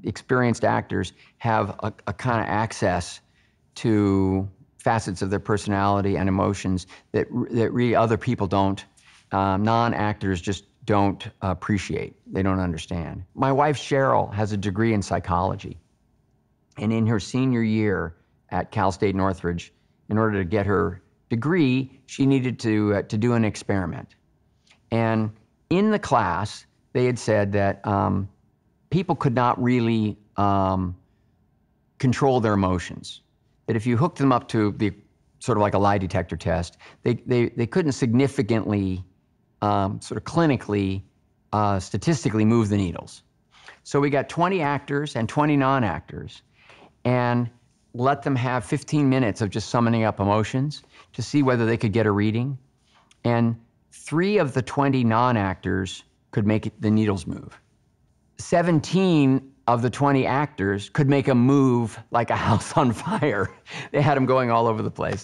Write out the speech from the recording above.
Experienced actors have a kind of access to facets of their personality and emotions that really other people don't. Non-actors just don't appreciate. They don't understand. My wife, Cheryl, has a degree in psychology. And in her senior year at Cal State Northridge, in order to get her degree, she needed to do an experiment. And in the class, they had said that people could not really control their emotions. That if you hooked them up to the sort of like a lie detector test, they couldn't significantly, sort of clinically, statistically move the needles. So we got 20 actors and 20 non-actors and let them have 15 minutes of just summoning up emotions to see whether they could get a reading. And 3 of the 20 non-actors could make the needles move. 17 of the 20 actors could make them move like a house on fire. They had them going all over the place.